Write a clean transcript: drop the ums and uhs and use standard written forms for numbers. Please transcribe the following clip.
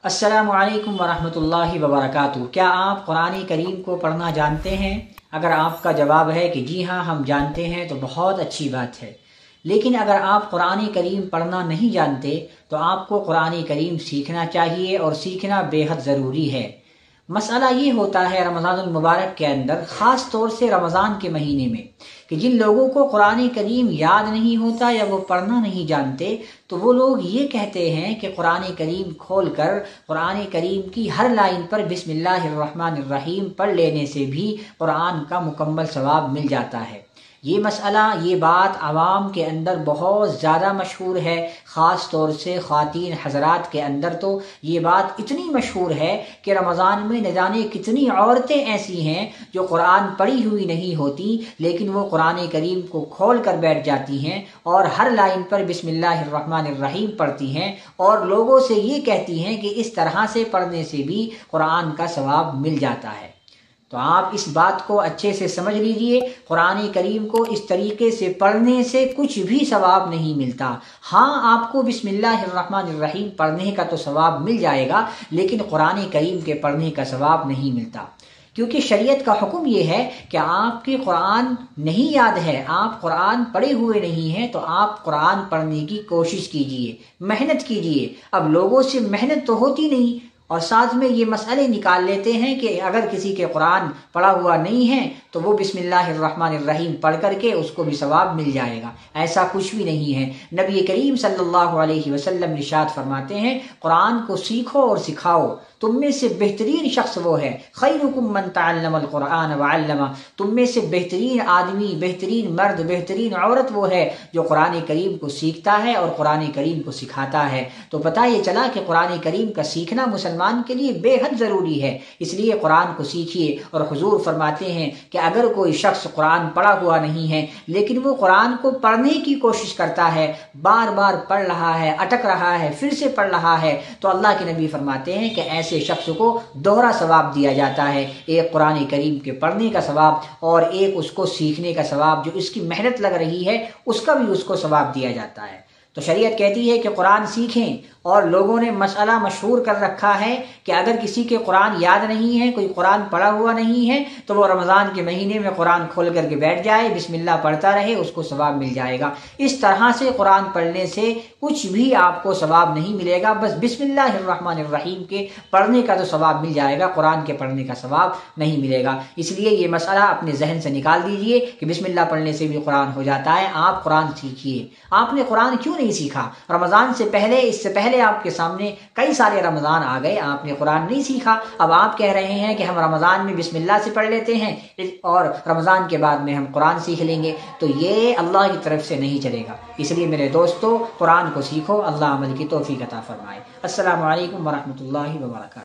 अस्सलामु अलैकुम वरहमतुल्लाहि वबरकातुहू। क्या आप कुरान करीम को पढ़ना जानते हैं? अगर आपका जवाब है कि जी हाँ हम जानते हैं तो बहुत अच्छी बात है। लेकिन अगर आप कुरान करीम पढ़ना नहीं जानते तो आपको कुरान करीम सीखना चाहिए और सीखना बेहद ज़रूरी है। मसला ये होता है रमज़ानुल मुबारक के अंदर, ख़ास तौर से रमज़ान के महीने में, कि जिन लोगों को कुरान करीम याद नहीं होता या वो पढ़ना नहीं जानते तो वो लोग ये कहते हैं कि कुरान करीम खोल कर कुरान करीम की हर लाइन पर बिस्मिल्लाहिर्रहमानिर्रहीम पढ़ लेने से भी कुरान का मुकम्मल सवाब मिल जाता है। ये मसला, ये बात आवाम के अंदर बहुत ज़्यादा मशहूर है, ख़ास तौर से ख़वातीन हज़रात के अंदर तो ये बात इतनी मशहूर है कि रमज़ान में न जाने कितनी औरतें ऐसी हैं जो कुरान पढ़ी हुई नहीं होती लेकिन वो कुरान करीम को खोल कर बैठ जाती हैं और हर लाइन पर बिस्मिल्लाहिर्रहमानिर्रहीम पढ़ती हैं और लोगों से ये कहती हैं कि इस तरह से पढ़ने से भी कुरान का सवाब मिल जाता है। तो आप इस बात को अच्छे से समझ लीजिए, कुरान करीम को इस तरीके से पढ़ने से कुछ भी सवाब नहीं मिलता। हाँ, आपको बिस्मिल्लाहिर्रहमानिर्रहीम पढ़ने का तो सवाब मिल जाएगा लेकिन कुरान करीम के पढ़ने का सवाब नहीं मिलता, क्योंकि शरीयत का हुक्म ये है कि आपके कुरान नहीं याद है, आप कुरान पढ़े हुए नहीं हैं तो आप कुरान पढ़ने की कोशिश कीजिए, मेहनत कीजिए। अब लोगों से मेहनत तो होती नहीं और साथ में ये मसले निकाल लेते हैं कि अगर किसी के कुरान पढ़ा हुआ नहीं है तो वो बिस्मिल्लाहिर्रहमानिर्रहीम पढ़ करके उसको भी सवाब मिल जाएगा। ऐसा कुछ भी नहीं है। नबी करीम सल्लल्लाहु अलैहि वसल्लम इरशाद फरमाते हैं, कुरान को सीखो और सिखाओ, तुम में से बेहतरीन शख्स वो है, खैरुकुम मन तअल्लमल कुरान व अल्लमा, तुम में से बेहतरीन आदमी, बेहतरीन मर्द, बेहतरीन औरत वो है जो कुरान करीम को सीखता है और कुरान करीम को सिखाता है। तो पता ये चला कि कुरान करीम का सीखना मुसलमान के लिए बेहद ज़रूरी है, इसलिए कुरान को सीखिए। और हुजूर फरमाते हैं कि अगर कोई शख्स कुरान पढ़ा हुआ नहीं है लेकिन वो कुरान को पढ़ने की कोशिश करता है, बार बार पढ़ रहा है, अटक रहा है, फिर से पढ़ रहा है, तो अल्लाह के नबी फरमाते हैं कि ऐसे शख्स को दोहरा सवाब दिया जाता है, एक कुरान करीम के पढ़ने का सवाब और एक उसको सीखने का सवाब, जो इसकी मेहनत लग रही है उसका भी उसको सवाब दिया जाता है। तो शरीयत कहती है कि कुरान सीखें और लोगों ने मसला मशहूर कर रखा है कि अगर किसी के कुरान याद नहीं है, कोई कुरान पढ़ा हुआ नहीं है तो वो रमज़ान के महीने में कुरान खोल करके बैठ जाए, बिस्मिल्लाह पढ़ता रहे, उसको सवाब मिल जाएगा। इस तरह से कुरान पढ़ने से कुछ भी आपको सवाब नहीं मिलेगा, बस बिस्मिल्लाहिर्रहमानिर्रहीम के पढ़ने का तो सवाब मिल जाएगा, कुरान के पढ़ने का सवाब नहीं मिलेगा। इसलिए ये मसला अपने जहन से निकाल दीजिए कि बिस्मिल्लाह पढ़ने से भी कुरान हो जाता है। आप कुरान सीखिए। आपने कुरान क्यों नहीं सीखा? रमज़ान से पहले, इससे पहले आपके सामने कई सारे रमज़ान आ गए, आपने कुरान नहीं सीखा। अब आप कह रहे हैं कि हम रमज़ान में बिस्मिल्लाह से पढ़ लेते हैं और रमज़ान के बाद में हम कुरान सीख लेंगे, तो ये अल्लाह की तरफ से नहीं चलेगा। इसलिए मेरे दोस्तों, कुरान को सीखो, अल्लाह अमल की तौफीक अता फरमाए। अस्सलामु अलैकुम वरहमतुल्लाहि वबरकातुहू।